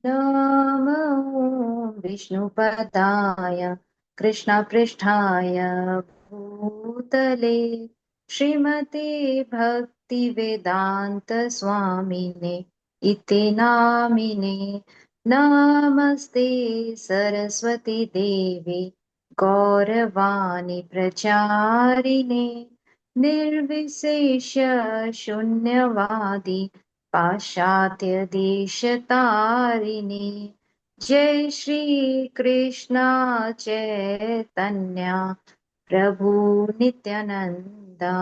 नमो विष्णुपदाय कृष्णपृष्ठाय भूतले श्रीमते भक्तिवेदान्त स्वामिने इति नामिने। नमस्ते सरस्वती देवी गौरवाणी प्रचारिणे निर्विशेष शून्यवादी पाश्चात्य देशतारिणे। जय श्री कृष्णा चैतन्य प्रभु नित्यानंदा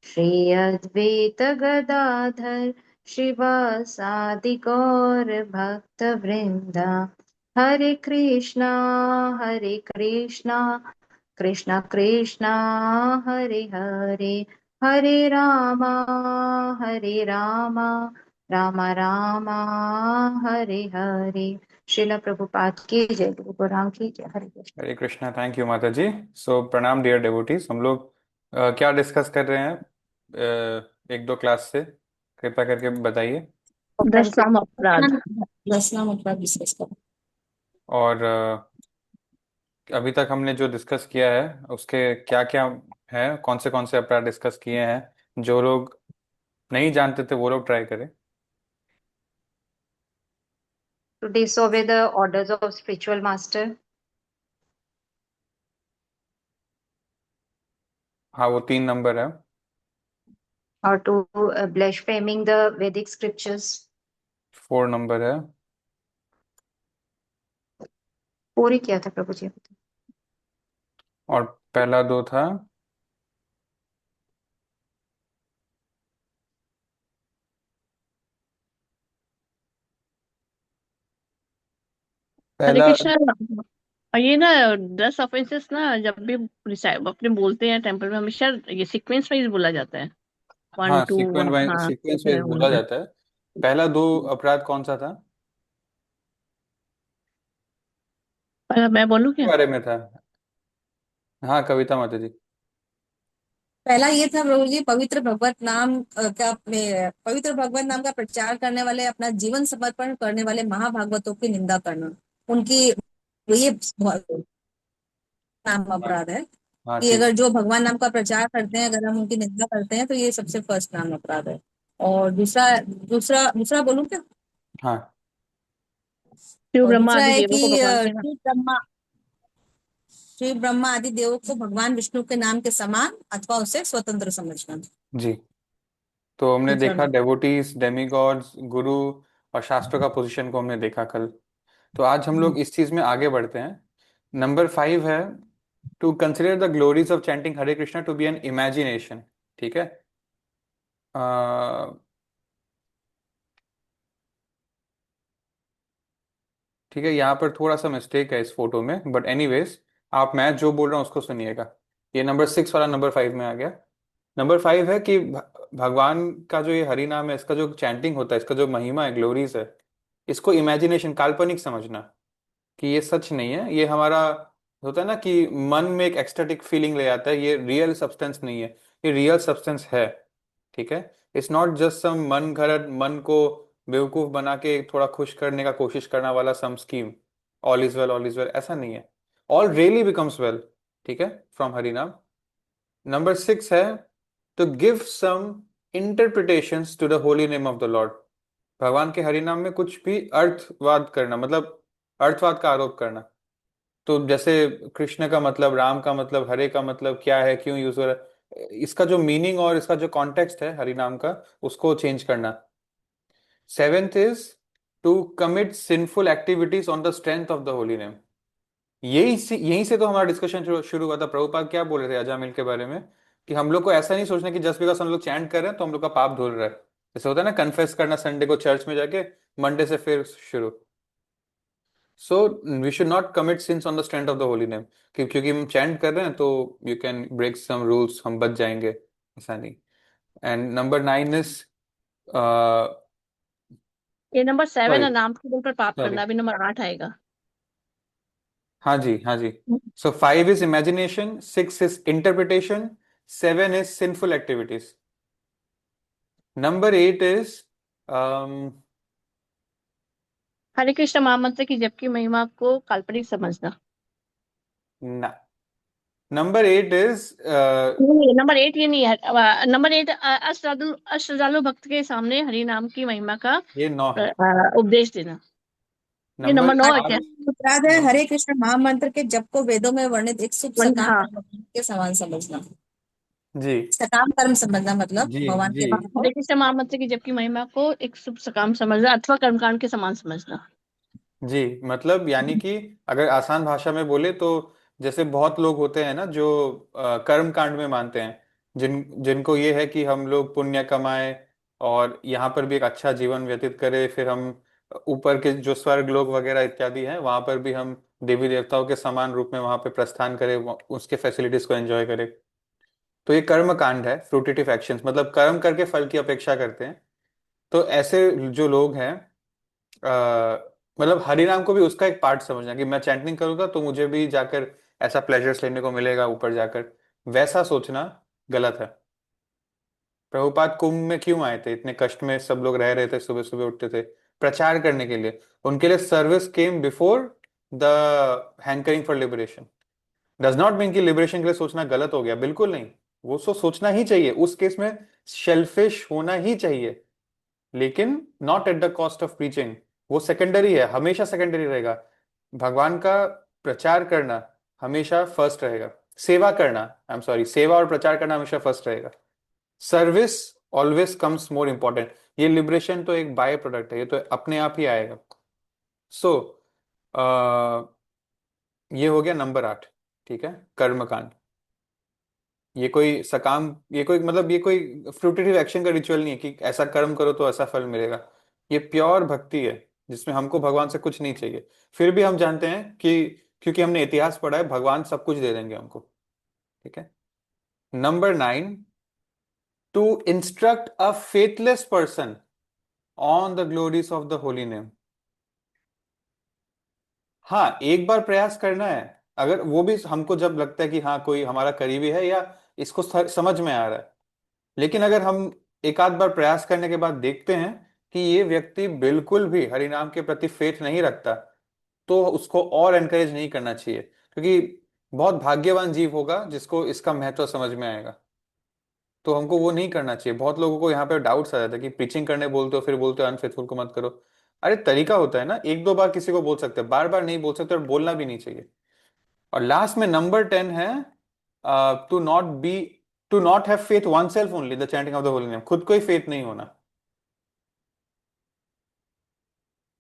श्री अद्वैत गदाधर श्रीवासादि गौर भक्त वृंदा। हरे कृष्णा कृष्णा कृष्णा हरे हरे, हरे रामा राम राम हरे हरे। श्रील प्रभुपाद की जय, गुरु गोराम की जय। हरे कृष्ण। हरे कृष्णा। थैंक यू माता जी। सो प्रणाम डियर डिवोटीज। हम लोग क्या डिस्कस कर रहे हैं एक दो क्लास से? कृपया करके बताइए। दस नाम अपराध। 10 नाम अपराध डिस्कस करो। और अभी तक हमने जो डिस्कस किया है उसके क्या क्या है, कौन से अपराध डिस्कस किए हैं, जो लोग नहीं जानते थे वो लोग ट्राई करें। To disobey the orders of spiritual master, हाँ, वो 3 नंबर है। or to blaspheming the Vedic scriptures, 4 number है। पूरी किया था प्रभु जी। और पहला 2 था। हरे पहला कृष्णा। और ये ना 10 ऑफेंसेस ना जब भी अपने बोलते हैं टेम्पल में हमेशा ये सीक्वेंस वाइज बोला जाता है। वन हाँ, टू वन, हाँ सीक्वेंस ऐसे वाइज बोला बोलना है। जाता है। पहला 2 अपराध कौन सा था? मैं बोलूँ के क्या? बारे में था? हाँ, कविता माता जी। पहला ये था प्रभु जी, पवित्र भगवत नाम पवित्र भगवत नाम का प्रचार करने वाले, अपना जीवन समर्पण करने वाले महाभागवतों की निंदा करना। उनकी ये बहुत नाम हाँ। अपराध है हाँ, कि ठीक अगर है। जो भगवान नाम का प्रचार करते हैं, अगर हम उनकी निंदा करते हैं तो ये सबसे फर्स्ट नाम अपराध है। और दूसरा दूसरा दूसरा बोलूं क्या? हाँ, शिव और ब्रह्मा दूसरा आदि है देवों कि को भगवान के ना। श्री ब्रह्मा आदि देवों को भगवान विष्णु के नाम के समान अथवा उससे स्वतंत्र समझना। जी। तो हमने तीसरा देखा नाम। डेवोटीज, डेमीगॉड्स, गुरु और शास्त्रों का पोजीशन को हमने देखा कल। तो आज हम लोग इस चीज में आगे बढ़ते हैं। नंबर 5 है to consider the glories of chanting Hare Krishna to be an imagination. ठीक है। अ, ठीक है, यहाँ पर थोड़ा सा मिस्टेक है इस फोटो में, बट एनीवेज आप मैं जो बोल रहा हूँ उसको सुनिएगा। ये नंबर 6 वाला नंबर 5 में आ गया। नंबर 5 है कि भगवान का जो ये हरि नाम है, इसका जो चैंटिंग होता है, इसका जो महिमा है, ग्लोरीज है, इसको इमेजिनेशन, काल्पनिक समझना। कि ये सच नहीं है, ये हमारा होता है ना कि मन में एक एक्सटेटिक फीलिंग ले आता है, ये रियल सब्सटेंस नहीं है। ये रियल सब्सटेंस है। ठीक है। इट्स नॉट जस्ट सम मन घड़त, मन को बेवकूफ बना के थोड़ा खुश करने का कोशिश करना वाला some scheme. All is well ऐसा नहीं है। All really becomes well. ठीक है, फ्रॉम हरिनाम। नंबर 6 है to give some interpretations to the holy name of the lord. भगवान के हरिनाम में कुछ भी अर्थवाद करना, मतलब अर्थवाद का आरोप करना। तो जैसे कृष्ण का मतलब, राम का मतलब, हरे का मतलब क्या है, क्यों यूज हो रहा है, इसका जो मीनिंग और इसका जो कॉन्टेक्स्ट है हरिनाम का, उसको चेंज करना। 7th is to commit sinful activities on the strength of the holy name. यहीं से तो हमारा डिस्कशन शुरू हुआ था। प्रभुपाद क्या बोल रहे थे अजामिल के बारे में? कि हम लोग को ऐसा नहीं सोचना कि जस्ट बिकॉज हम लोग चैंट कर रहे हैं तो हम लोग का पाप धुल रहा है। जैसे होता है ना, कन्फेस करना संडे को चर्च में जाके, मंडे से फिर शुरू। So we should not commit sins on the strength of the holy name. क्योंकि हम चैंट कर रहे हैं तो you can break some rules, हम बच जाएंगे, ऐसा नहीं। एंड नंबर 9 इज ये नंबर 7 सॉरी है, नाम के बल पर पाप सॉरी करना। अभी नंबर 8 आएगा। हाँ जी, हाँ जी। So 5 is imagination, 6 is interpretation, 7 is sinful activities. Number 8 is Hare Krishna mahamantra की जप की महिमा को काल्पनिक समझना। ना। नंबर 8 इज नहीं, नंबर 8 ये नहीं है। नंबर 8 अष्टजालु भक्त के सामने हरि नाम की महिमा का ये 9 है। उपदेश देना। ये नंबर नंबर 9 है क्या? 8। अपराध है हरे कृष्ण महामंत्र के जप को वेदों में वर्णित एक शुभ सकाम हाँ। कर्म के समान समझना। जी सकाम कर्म समझना मतलब जी भगवान जी के भक्त को। हरे कृष्ण महामंत्र की जप की महिमा को एक शुभ सकाम समझना अथवा कर्मकांड के समान समझना। जी, मतलब यानी कि अगर आसान भाषा में बोले तो जैसे बहुत लोग होते हैं ना जो कर्म कांड में मानते हैं, जिनको ये है कि हम लोग पुण्य कमाएं और यहाँ पर भी एक अच्छा जीवन व्यतीत करें, फिर हम ऊपर के जो स्वर्ग लोक वगैरह इत्यादि हैं वहां पर भी हम देवी देवताओं के समान रूप में वहां पे प्रस्थान करें, उसके फैसिलिटीज को एंजॉय करें। तो ये कर्म कांड है, फ्रूटिटिव एक्शंस, मतलब कर्म करके फल की अपेक्षा करते हैं। तो ऐसे जो लोग हैं, मतलब हरिनाम को भी उसका एक पार्ट समझना कि मैं चैंटिंग करूंगा तो मुझे भी जाकर ऐसा प्लेजर्स लेने को मिलेगा ऊपर जाकर, वैसा सोचना गलत है। प्रभुपाद कुंभ में क्यों आए थे? इतने कष्ट में सब लोग रह रहे थे, सुबह सुबह उठते थे प्रचार करने के लिए। उनके लिए service came before the hankering for liberation. Does not mean कि लिबरेशन के लिए सोचना गलत हो गया, बिल्कुल नहीं। वो सोचना ही चाहिए, उस केस में शेल्फिश होना ही चाहिए, लेकिन not at the cost of preaching. वो सेकेंडरी है, हमेशा सेकेंडरी रहेगा। भगवान का प्रचार करना हमेशा फर्स्ट रहेगा। सेवा करना, आई एम सॉरी, सेवा और प्रचार करना हमेशा फर्स्ट रहेगा। Service always comes more important. ये लिबरेशन तो एक बाय प्रोडक्ट है, ये तो अपने आप ही आएगा। सो ये हो गया नंबर 8। ठीक है, कर्मकांड। ये कोई मतलब ये कोई फ्रूटिटिव एक्शन का रिचुअल नहीं है कि ऐसा कर्म करो तो ऐसा फल मिलेगा। ये प्योर भक्ति है जिसमें हमको भगवान से कुछ नहीं चाहिए। फिर भी हम जानते हैं कि क्योंकि हमने इतिहास पढ़ा है, भगवान सब कुछ दे देंगे हमको। ठीक है। Number 9, to instruct a faithless person on the glories of the holy name. हाँ, एक बार प्रयास करना है। अगर वो भी हमको जब लगता है कि हाँ कोई हमारा करीबी है या इसको समझ में आ रहा है, लेकिन अगर हम एक आध बार प्रयास करने के बाद देखते हैं कि ये व्यक्ति बिल्कुल भी हरिनाम के प्रति फेथ नहीं रखता, तो उसको और एनकरेज नहीं करना चाहिए, क्योंकि बहुत भाग्यवान जीव होगा जिसको इसका महत्व समझ में आएगा। तो हमको वो नहीं करना चाहिए। बहुत लोगों को यहाँ पे डाउट्स आ जाता है कि प्रीचिंग करने बोलते हो फिर बोलते हो अनफेथफुल को मत करो। अरे तरीका होता है ना, एक दो बार किसी को बोल सकते हैं, बार बार नहीं बोल सकते, और बोलना भी नहीं चाहिए। और लास्ट में नंबर 10 है, to not be to not have faith oneself only the chanting of the holy name. खुद को ही फेथ नहीं होना,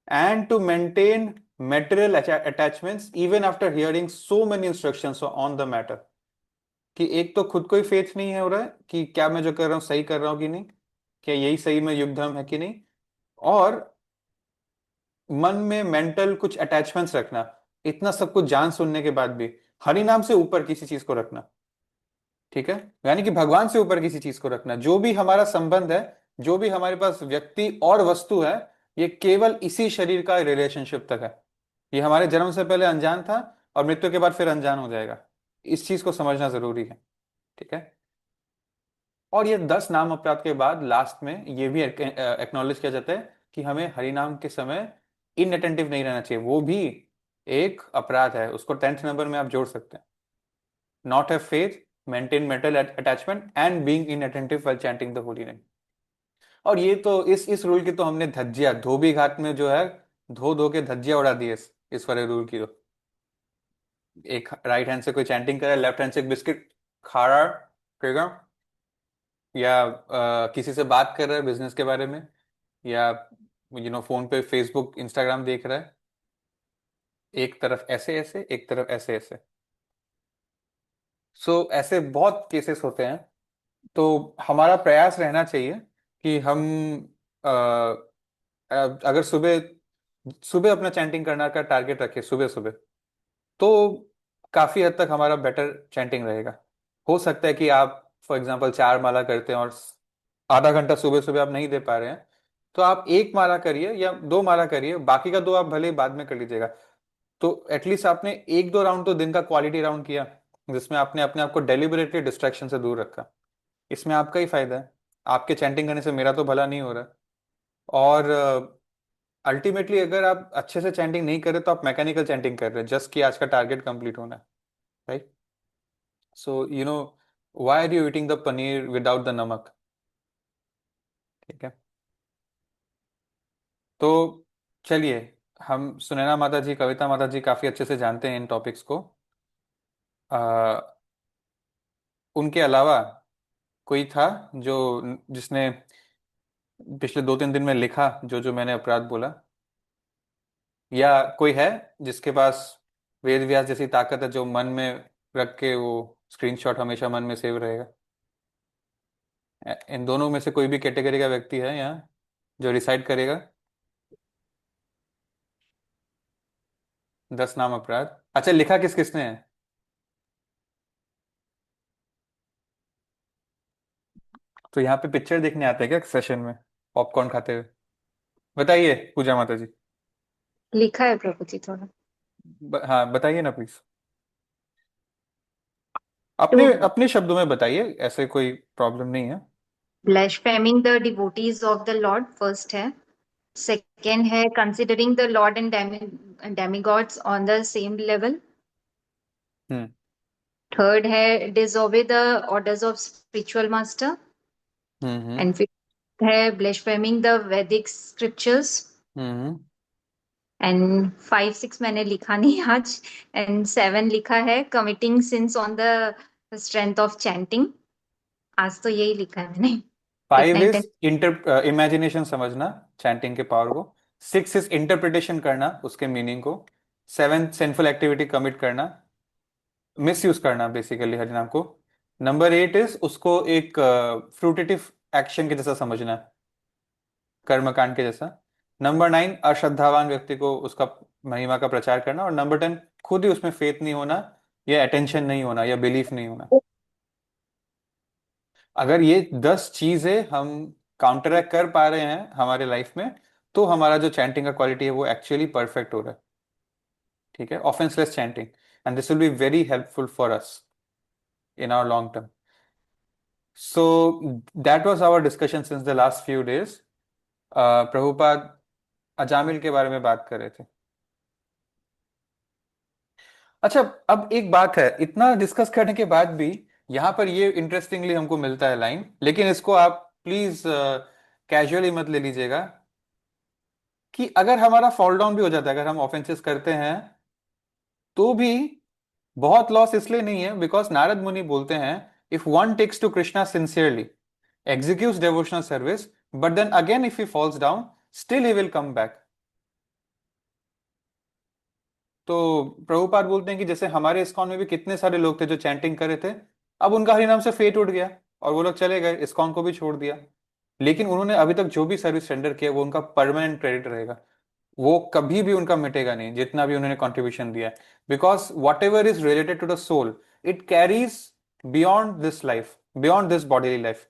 and to maintain material attachments even after hearing so many instructions on the matter। कि एक तो खुद को ही फेथ नहीं है हो रहा है कि क्या मैं जो कर रहा हूँ सही कर रहा हूँ कि नहीं, क्या यही सही में युग धर्म है कि नहीं, और मन में मेंटल कुछ अटैचमेंट्स रखना। इतना सब कुछ जान सुनने के बाद भी हरि नाम से ऊपर किसी चीज को रखना। ठीक है, यानी कि भगवान से ऊपर किसी चीज को रखना। जो भी हमारा संबंध है, जो भी हमारे पास व्यक्ति और वस्तु है, ये केवल इसी शरीर का रिलेशनशिप तक है। ये हमारे जन्म से पहले अनजान था और मृत्यु के बाद फिर अनजान हो जाएगा। इस चीज को समझना जरूरी है। ठीक है। और ये 10 नाम अपराध के बाद लास्ट में ये भी एक्नॉलेज किया जाता है कि हमें हरिनाम के समय इनअटेंटिव नहीं रहना चाहिए। वो भी एक अपराध है, उसको 10th नंबर में आप जोड़ सकते हैं। Not have faith, maintain mental attachment and being inattentive while chanting the holy name. और ये तो इस रूल की तो हमने धज्जियां धोबी घाट में जो है, धो धो के धज्जियां उड़ा दी है इस वाले रूल की। तो एक राइट हैंड से कोई चैंटिंग कर रहा है, लेफ्ट हैंड से एक बिस्किट खा रहा है, ठीक है, या किसी से बात कर रहा है बिजनेस के बारे में, या फोन पे फेसबुक इंस्टाग्राम देख रहा है, एक तरफ ऐसे ऐसे एक तरफ ऐसे ऐसे। सो ऐसे बहुत केसेस होते हैं। तो हमारा प्रयास रहना चाहिए कि हम अ, अगर सुबह सुबह अपना चैंटिंग करना का टारगेट रखें सुबह सुबह, तो काफी हद तक हमारा बेटर चैंटिंग रहेगा। हो सकता है कि आप फॉर एग्जांपल 4 माला करते हैं और आधा घंटा सुबह सुबह आप नहीं दे पा रहे हैं, तो आप 1 माला करिए या 2 माला करिए, बाकी का 2 आप भले ही बाद में कर लीजिएगा। तो एटलीस्ट आपने 1-2 राउंड तो दिन का क्वालिटी राउंड किया, जिसमें आपने अपने आप को डेलिबरेटली डिस्ट्रैक्शन से दूर रखा। इसमें आपका ही फायदा है, आपके चैंटिंग करने से मेरा तो भला नहीं हो रहा। और अल्टीमेटली अगर आप अच्छे से चैंटिंग नहीं कर रहे तो आप मैकेनिकल चैंटिंग कर रहे हैं जस्ट कि आज का टारगेट कंप्लीट होना है, right? So why are you eating the paneer without the namak? ठीक है, तो चलिए, हम सुनैना माता जी, कविता माता जी काफी अच्छे से जानते हैं इन टॉपिक्स को। आ, उनके अलावा कोई था जो जिसने पिछले 2-3 दिन में लिखा जो जो मैंने अपराध बोला, या कोई है जिसके पास वेद व्यास जैसी ताकत है जो मन में रख के वो स्क्रीनशॉट हमेशा मन में सेव रहेगा? इन दोनों में से कोई भी कैटेगरी का व्यक्ति है यहाँ जो रिसाइड करेगा? 10 नाम अपराध। अच्छा, लिखा किस किसने है? तो यहाँ पे पिक्चर देखने आते हैं क्या सेशन में, पॉपकॉर्न खाते हुए? बताइए पूजा माता जी। लिखा है प्रभु जी थोड़ा। हाँ बताइए ना प्लीज, तो अपने अपने शब्दों में बताइए, ऐसे कोई प्रॉब्लम नहीं है। blaspheming the devotees of the Lord first है। सेकेंड है considering the Lord and demigods on the same level। Hmm third है disobey the orders of spiritual master। Hmm and fifth है blaspheming the Vedic scriptures। Hmm and 5 6 मैंने लिखा नहीं आज। And 7 लिखा है committing sins on the strength of chanting। आज तो यही लिखा है मैंने। 8 5 9 10। इज इंटर इमेजिनेशन समझना चैंटिंग के पावर को। 6 इज इंटरप्रिटेशन करना उसके मीनिंग को। 7 सिंफुल एक्टिविटी कमिट करना, मिस यूज करना बेसिकली हरिनाम को। नंबर 8 इज उसको एक फ्रूटिटिव एक्शन के जैसा समझना, कर्मकांड के जैसा। नंबर 9 अश्रद्धावान व्यक्ति को उसका महिमा का प्रचार करना। और नंबर 10 खुद ही उसमें फेथ नहीं होना, या अटेंशन नहीं होना, या बिलीफ नहीं होना। अगर ये 10 चीजें हम काउंटरैक्ट कर पा रहे हैं हमारे लाइफ में, तो हमारा जो चैंटिंग का क्वालिटी है वो एक्चुअली परफेक्ट हो रहा है। ठीक है, offenceless chanting, and this will be very helpful for us in our long term. So that was our discussion since the last few days. Prabhupada Ajamil के बारे में बात कर रहे थे। अच्छा, अब एक बात है, इतना डिस्कस करने के बाद भी यहाँ पर ये इंटरेस्टिंगली हमको मिलता है लाइन, लेकिन इसको आप प्लीज कैजुअली मत ले लीजिएगा, कि अगर हमारा फॉल डाउन भी हो जाता है, अगर हम ऑफेंसेस करते हैं, तो भी बहुत लॉस इसलिए नहीं है, बिकॉज नारद मुनि बोलते हैं if one takes to Krishna sincerely, executes devotional service, but then again if he falls down, still he will come back. तो प्रभुपाद बोलते हैं कि जैसे हमारे इस्कॉन में भी कितने सारे लोग थे जो चैंटिंग कर रहे थे, अब उनका हरिनाम से फेट उठ गया और वो लोग चले गए, इस्कॉन को भी छोड़ दिया, लेकिन उन्होंने अभी तक जो भी सर्विस रेंडर किया वो उनका परमानेंट क्रेडिट रहेगा, वो कभी भी उनका मिटेगा नहीं जितना भी उन्होंने कंट्रीब्यूशन दिया है। Because whatever is related to the soul, it carries beyond this life, beyond this bodily life.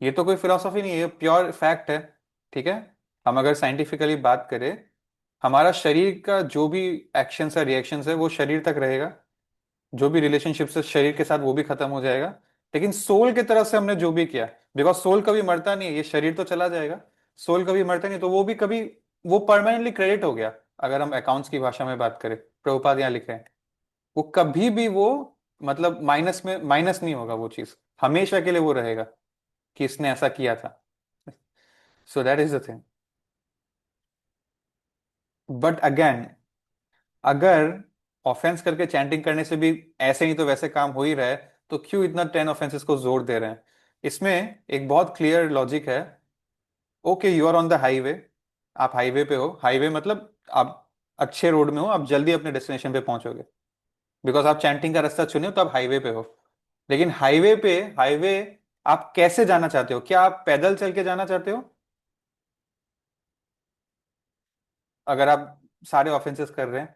ये तो कोई फिलोसॉफी नहीं है, ये प्योर फैक्ट है। ठीक है, हम अगर साइंटिफिकली बात करें, हमारा शरीर का जो भी एक्शंस है, रिएक्शंस है, वो शरीर तक रहेगा, जो भी रिलेशनशिप है शरीर के साथ वो भी खत्म हो जाएगा, लेकिन सोल की तरफ से हमने जो भी किया, बिकॉज सोल कभी मरता नहीं है, ये शरीर तो चला जाएगा, सोल कभी मरता नहीं, तो वो भी कभी, वो परमानेंटली क्रेडिट हो गया। अगर हम अकाउंट्स की भाषा में बात करें, प्रभुपाद यहाँ लिखे हैं, वो कभी भी वो, मतलब माइनस में माइनस नहीं होगा, वो चीज हमेशा के लिए वो रहेगा कि इसने ऐसा किया था। So that is the thing. But again, अगर ऑफेंस करके चैंटिंग करने से भी ऐसे नहीं तो वैसे काम हो ही रहा है, तो क्यों इतना 10 ऑफेंसेस को जोर दे रहे हैं? इसमें एक बहुत क्लियर लॉजिक है। Okay, you are on the highway, आप हाईवे पे हो, हाईवे मतलब आप अच्छे रोड में हो, आप जल्दी अपने डेस्टिनेशन पे पहुंचोगे, बिकॉज आप चैंटिंग का रास्ता चुने हो, तो आप हाईवे पे हो। लेकिन हाईवे आप कैसे जाना चाहते हो? क्या आप पैदल चल के जाना चाहते हो? अगर आप सारे ऑफेंसेस कर रहे हैं,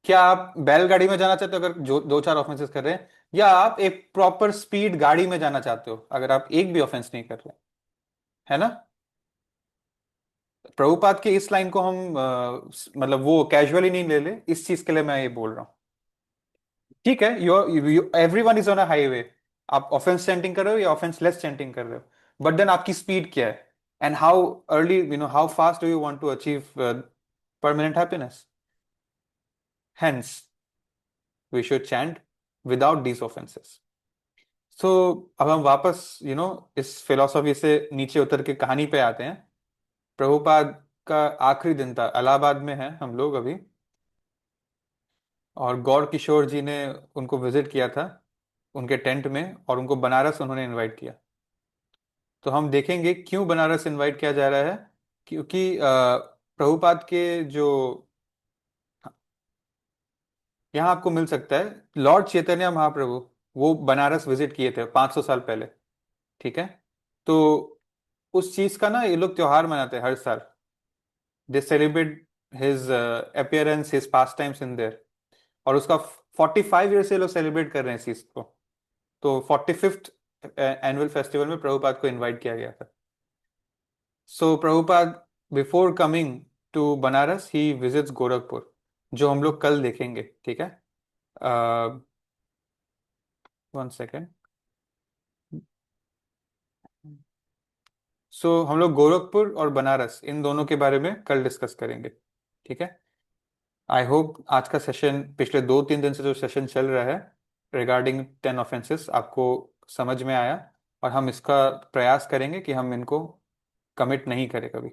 क्या आप बैलगाड़ी में जाना चाहते हो अगर जो 2-4 ऑफेंसेस कर रहे हैं, या आप एक प्रॉपर स्पीड गाड़ी में जाना चाहते हो अगर आप एक भी ऑफेंस नहीं कर रहे? है ना? प्रभुपाद के इस लाइन को हम मतलब वो कैजुअली नहीं ले ले, इस चीज के लिए मैं ये बोल रहा हूँ। ठीक है, you everyone is on a highway, आप ऑफेंस चैंटिंग कर रहे हो या ऑफेंस लेस चैंटिंग कर रहे हो, बट देन आपकी स्पीड क्या है, and how early, how fast do you want to achieve permanent happiness. Hence, we should chant without these offenses. So अब हम वापस इस फिलोसॉफी से नीचे उतर के कहानी पे आते हैं। प्रभुपाद का आखिरी दिन था, इलाहाबाद में है हम लोग अभी, और गौर किशोर जी ने उनको विजिट किया था उनके टेंट में, और उनको बनारस उन्होंने इनवाइट किया। तो हम देखेंगे क्यों बनारस इनवाइट किया जा रहा है। क्योंकि प्रभुपाद के जो यहाँ आपको मिल सकता है, लॉर्ड चैतन्य महाप्रभु वो बनारस विजिट किए थे 500 साल पहले। ठीक है। तो उस चीज का ना ये लोग त्योहार मनाते हैं हर साल। दे celebrate his appearance, his pass times in their. और उसका 45 ईयर से लोग सेलिब्रेट कर रहे हैं इस चीज को। तो 45th एनुअल फेस्टिवल में प्रभुपाद को इनवाइट किया गया था। So Prabhupada before coming to Banaras he visits Gorakhpur, जो हम लोग कल देखेंगे। ठीक है। 1 सेकेंड। सो हम लोग गोरखपुर और बनारस इन दोनों के बारे में कल डिस्कस करेंगे। ठीक है। आई होप आज का सेशन, पिछले 2-3 दिन से जो सेशन चल रहा है रिगार्डिंग 10 ऑफेंसेस, आपको समझ में आया, और हम इसका प्रयास करेंगे कि हम इनको कमिट नहीं करें कभी।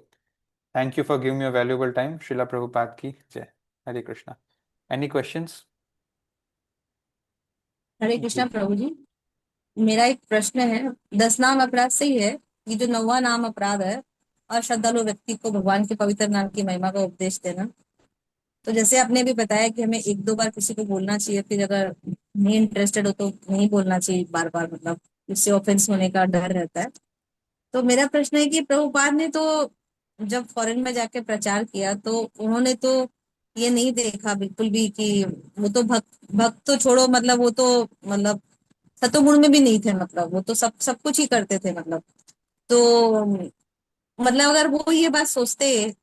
Thank you for giving me your valuable time. Shrila Prabhupada की जय। हरे कृष्णा। Any questions? हरे कृष्णा प्रभु जी। मेरा एक प्रश्न है, 10 नाम अपराध सही है? ये जो 9वां नाम अपराध है, और श्रद्धालु व्यक्ति को भगवान के पवित्र नाम की महिमा का उपदेश देना, तो जैसे आपने भी बताया कि हमें 1-2 बार किसी को बोलना चाहिए, फिर अगर नहीं इंटरेस्टेड हो तो नहीं बोलना चाहिए बार बार, मतलब इससे ऑफेंस होने का डर रहता है। तो मेरा प्रश्न है कि प्रभुपाद ने तो जब फॉरेन में जाके प्रचार किया तो उन्होंने तो ये नहीं देखा बिल्कुल भी कि वो तो भक्त भक्त तो छोड़ो, मतलब वो तो मतलब सतोगुण में भी नहीं थे, मतलब वो तो सब सब कुछ ही करते थे, मतलब तो मतलब अगर वो ये बात सोचते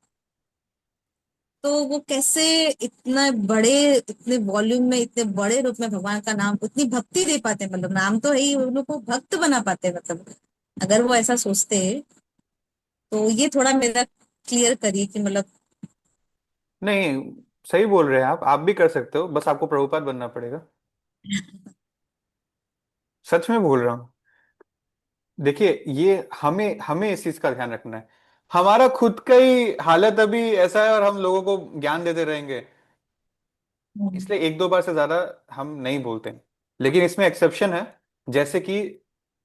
तो वो कैसे इतने वॉल्यूम में, इतने बड़े रूप में भगवान का नाम, उतनी भक्ति दे पाते, मतलब नाम तो है ही, उन लोग को भक्त बना पाते, मतलब अगर वो ऐसा सोचते। तो ये थोड़ा मेरा क्लियर करिए कि मतलब नहीं, सही बोल रहे हैं आप भी कर सकते हो, बस आपको प्रभुपाद बनना पड़ेगा। सच में बोल रहा हूँ। देखिए, ये हमें हमें इस चीज का ध्यान रखना है। हमारा खुद का ही हालत अभी ऐसा है और हम लोगों को ज्ञान देते रहेंगे, इसलिए 1-2 बार से ज्यादा हम नहीं बोलते हैं। लेकिन इसमें एक्सेप्शन है, जैसे कि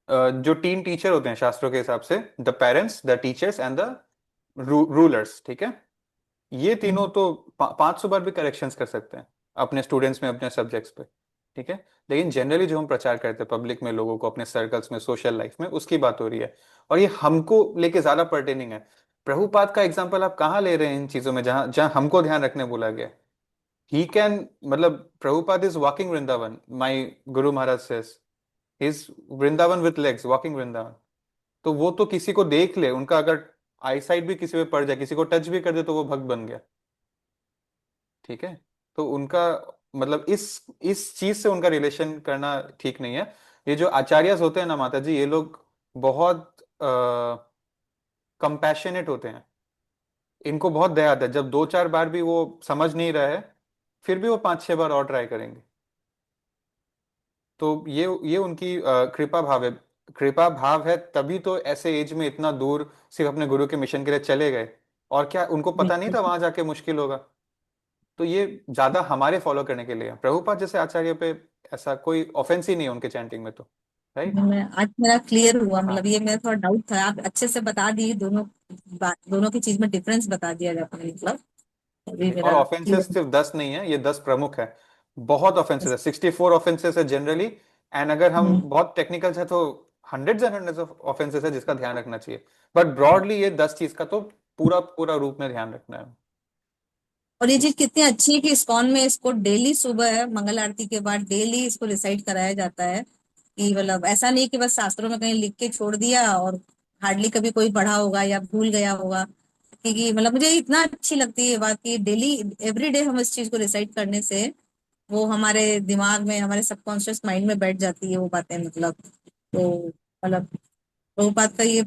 जो 3 टीचर होते हैं शास्त्रों के हिसाब से, the parents, the teachers and the rulers. ठीक है। ये तीनों तो 500 बार भी करेक्शंस कर सकते हैं अपने स्टूडेंट्स में, अपने सब्जेक्ट्स पे। ठीक है। लेकिन जनरली जो हम प्रचार करते हैं पब्लिक में, लोगों को अपने सर्कल्स में, सोशल लाइफ में, उसकी बात हो रही है। और ये हमको लेके ज्यादा पर्टेनिंग है। प्रभुपाद का एग्जाम्पल आप कहाँ ले रहे हैं इन चीजों में, जहां जहां हमको ध्यान रखने बोला गया। ही कैन, मतलब Prabhupada is walking Vrindavan, my Guru Maharaj says is Vrindavan with legs, walking Vrindavan. तो वो तो किसी को देख ले, उनका अगर आईसाइट भी किसी पे पड़ जाए, किसी को टच भी कर दे, तो वो भक्त बन गया। ठीक है। तो उनका मतलब इस चीज से उनका रिलेशन करना ठीक नहीं है। ये जो आचार्यस होते हैं ना माता जी, ये लोग बहुत कंपैशनेट होते हैं। इनको बहुत दया आता है। जब 2-4 बार भी वो समझ नहीं रहा है, फिर भी वो 5-6 बार और ट्राई करेंगे। तो ये उनकी कृपा भाव है। कृपा भाव है तभी तो ऐसे एज में इतना दूर सिर्फ अपने गुरु के मिशन के लिए चले गए। और क्या उनको पता नहीं था बिल्कुल। वहां जाके मुश्किल होगा? तो ये ज्यादा हमारे फॉलो करने के लिए है। प्रभुपाद जैसे आचार्य पे ऐसा कोई ऑफेंस ही नहीं है उनके चैंटिंग में, तो राइट। मैं आज मेरा क्लियर हुआ, हाँ। मतलब ये मेरा थोड़ा डाउट था, आप अच्छे से बता दिए दोनों बात, दोनों की चीज में डिफरेंस बता दिया आपने, मतलब अभी और मेरा ऑफेंसेस क्लियर। सिर्फ 10 नहीं है, ये 10 प्रमुख है। बहुत ऑफेंसेस है, 64 ऑफेंसेस है जनरली। एंड अगर हम हम्म। बहुत टेक्निकल है तो hundreds and hundreds of offences है जिसका ध्यान रखना चाहिए। बट ब्रॉडली ये 10 चीज का तो पूरा पूरा रूप में ध्यान रखना है। और ये चीज कितनी अच्छी है कि इस्कॉन में इसको डेली सुबह मंगल आरती के बाद डेली इसको रिसाइट कराया जाता है, कि मतलब ऐसा नहीं कि बस शास्त्रों में कहीं लिख के छोड़ दिया और हार्डली कभी कोई पढ़ा होगा या भूल गया होगा। क्योंकि मतलब मुझे इतना अच्छी लगती है ये बात कि डेली एवरी डे हम इस चीज को रिसाइट करने से वो हमारे दिमाग में, हमारे सबकॉन्शियस माइंड में बैठ जाती है वो बातें, मतलब तो मतलब प्रभुपाद का ये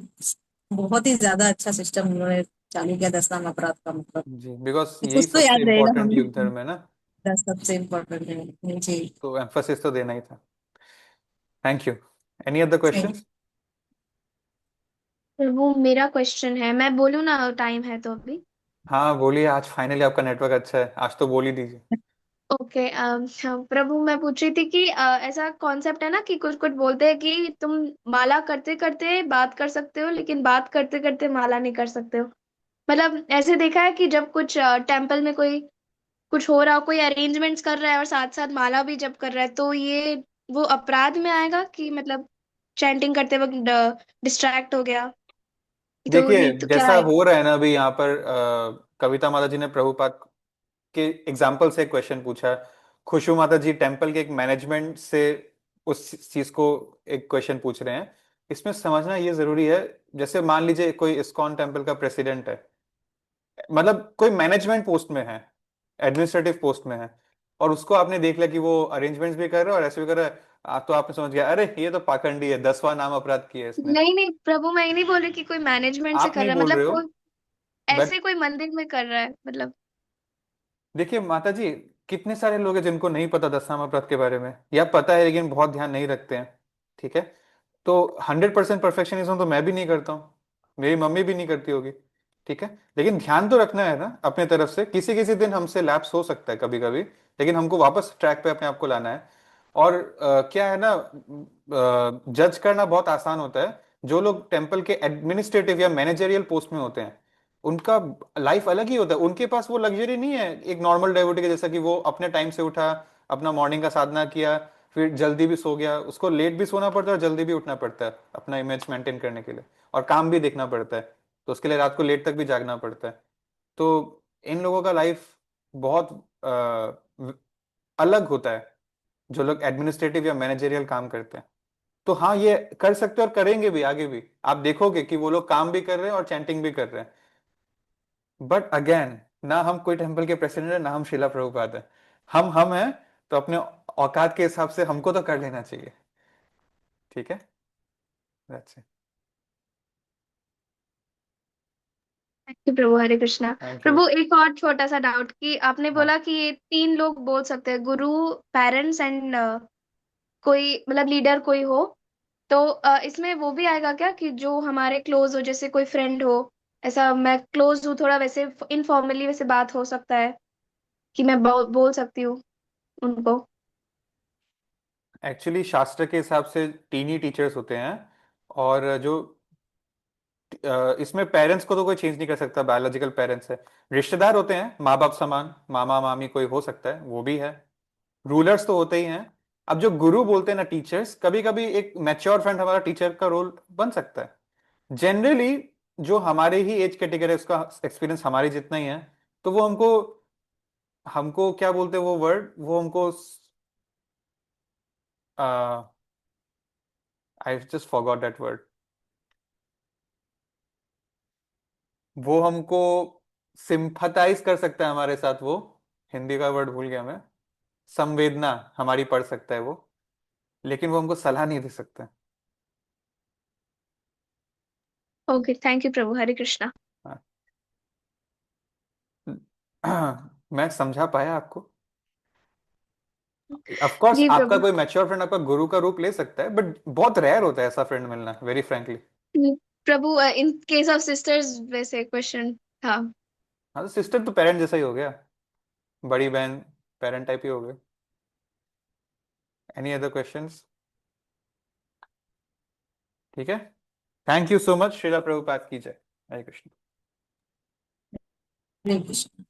बहुत ही ज्यादा अच्छा सिस्टम उन्होंने चालू किया 10वां अपराध का मतलब, जी, बिकॉज कि यही कुछ तो सबसे याद रहेगा इम्पोर्टेंट युग हमें। धर्म है ना, 10 सबसे इम्पोर्टेंट है जी। तो एम्फोसिस तो देना ही था। Thank you. Any other thank questions? वो मेरा क्वेश्चन है, मैं बोलूँ ना? टाइम है तो अभी। हाँ बोलिए, आज फाइनली आपका नेटवर्क अच्छा है, आज तो बोल ही दीजिए। ओके। हाँ, प्रभु मैं पूछ रही थी कि ऐसा कॉन्सेप्ट है ना कि कुछ कुछ बोलते हैं कि तुम माला करते करते बात कर सकते हो, लेकिन बात करते करते माला नहीं कर सकते हो। मतलब ऐसे देखा है कि जब कुछ टेम्पल में कोई कुछ हो रहा हो, कोई अरेंजमेंट्स कर रहा है और साथ साथ माला भी जब कर रहा है, तो ये वो अपराध में आएगा कि मतलब चैंटिंग करते वक्त डिस्ट्रैक्ट हो गया, तो देखिए, नहीं तो क्या जैसा है? हो रहा है ना अभी यहाँ पर, कविता माता जी ने प्रभुपाद के एग्जाम्पल से क्वेश्चन पूछा, खुशबू माता जी टेम्पल के एक मैनेजमेंट से उस चीज को एक क्वेश्चन पूछ रहे हैं। इसमें समझना ये जरूरी है, जैसे मान लीजिए कोई इस्कॉन टेम्पल का प्रेसिडेंट है, मतलब कोई मैनेजमेंट पोस्ट में है, एडमिनिस्ट्रेटिव पोस्ट में है, और उसको आपने देख लिया कि वो अरेंजमेंट्स भी कर रहा है और ऐसे भी कर रहा है, आप तो आपने समझ गया अरे ये तो पाखंडी है, 10वां नाम अपराध किया है इसने। नहीं नहीं प्रभु, मैं ये नहीं बोल रही कि कोई मैनेजमेंट से आप कर नहीं रहा है, बोल मतलब रहे हो, कोई बट ऐसे कोई मंदिर में कर रहा है मतलब। देखिए माता जी, कितने सारे लोग हैं जिनको नहीं पता 10वां अपराध के बारे में, या पता है लेकिन बहुत ध्यान नहीं रखते हैं। ठीक है, तो 100% परफेक्शनिज्म तो मैं भी नहीं करता हूँ, मेरी मम्मी भी नहीं करती होगी। ठीक है, लेकिन ध्यान तो रखना है ना अपने तरफ से, किसी किसी दिन हमसे लैप्स हो सकता है कभी कभी, लेकिन हमको वापस ट्रैक पे अपने आप को लाना है। और क्या है ना, जज करना बहुत आसान होता है। जो लोग टेम्पल के एडमिनिस्ट्रेटिव या मैनेजरियल पोस्ट में होते हैं, उनका लाइफ अलग ही होता है, उनके पास वो लग्जरी नहीं है एक नॉर्मल डेवोटी के जैसा, कि वो अपने टाइम से उठा, अपना मॉर्निंग का साधना किया, फिर जल्दी भी सो गया। उसको लेट भी सोना पड़ता है और जल्दी भी उठना पड़ता है अपना इमेज मेंटेन करने के लिए, और काम भी देखना पड़ता है, तो उसके लिए रात को लेट तक भी जागना पड़ता है। तो इन लोगों का लाइफ बहुत अलग होता है, जो लोग एडमिनिस्ट्रेटिव या मैनेजरियल काम करते हैं। तो हाँ, ये कर सकते हैं और करेंगे भी आगे भी, आप देखोगे कि वो लोग काम भी कर रहे हैं और चैंटिंग भी कर रहे हैं। बट अगेन, ना हम कोई टेम्पल के प्रेसिडेंट है, ना हम शिला प्रभुपाद है, हम हैं, तो अपने औकात के हिसाब से हमको तो कर लेना चाहिए। ठीक है, that's it. Thank you Prabhu, Hare Krishna. Thank you. Prabhu एक और छोटा सा डाउट कि आपने हाँ, बोला कि ये तीन लोग बोल सकते हैं, गुरु, पेरेंट्स एंड कोई मतलब लीडर कोई हो, तो इसमें वो भी आएगा क्या कि जो हमारे क्लोज हो, जैसे कोई फ्रेंड हो, ऐसा मैं क्लोज हूँ थोड़ा, वैसे इनफॉर्मली वैसे बात हो सकता है कि मैं बोल सकती हूँ उनको? एक्चुअली शास्त्र के हिसाब से तीन ही टीचर्स होते हैं, और जो इसमें पेरेंट्स को तो कोई चेंज नहीं कर सकता, बायोलॉजिकल पेरेंट्स है। रिश्तेदार होते हैं माँ बाप समान, मामा मामी कोई हो सकता है, वो भी है। रूलर्स तो होते ही हैं। अब जो गुरु बोलते हैं ना, टीचर्स, कभी कभी एक मैच्योर फ्रेंड हमारा टीचर का रोल बन सकता है। जनरली जो हमारे ही एज कैटेगरी है, उसका एक्सपीरियंस हमारे जितना ही है, तो वो हमको हमको क्या बोलते हैं वो वर्ड, वो हमको I just forgot that word, वो हमको सिंपथाइज कर सकता है हमारे साथ वो, हिंदी का वर्ड भूल गया मैं, संवेदना हमारी पढ़ सकता है वो, लेकिन वो हमको सलाह नहीं दे सकता। Okay, thank you Prabhu, Hare Krishna. हाँ। मैं समझा पाया आपको? ऑफ कोर्स जी आपका प्रभु। कोई मैच्योर फ्रेंड आपका गुरु का रूप ले सकता है, बट बहुत रेयर होता है ऐसा फ्रेंड मिलना, very frankly. Prabhu in case of sisters वैसे क्वेश्चन था। हाँ, तो सिस्टर तो पेरेंट जैसा ही हो गया, बड़ी बहन पेरेंट टाइप ही हो गए। Any other questions? ठीक है, thank you so much. Srila Prabhupada की जय। हरे कृष्ण। हरे कृष्ण।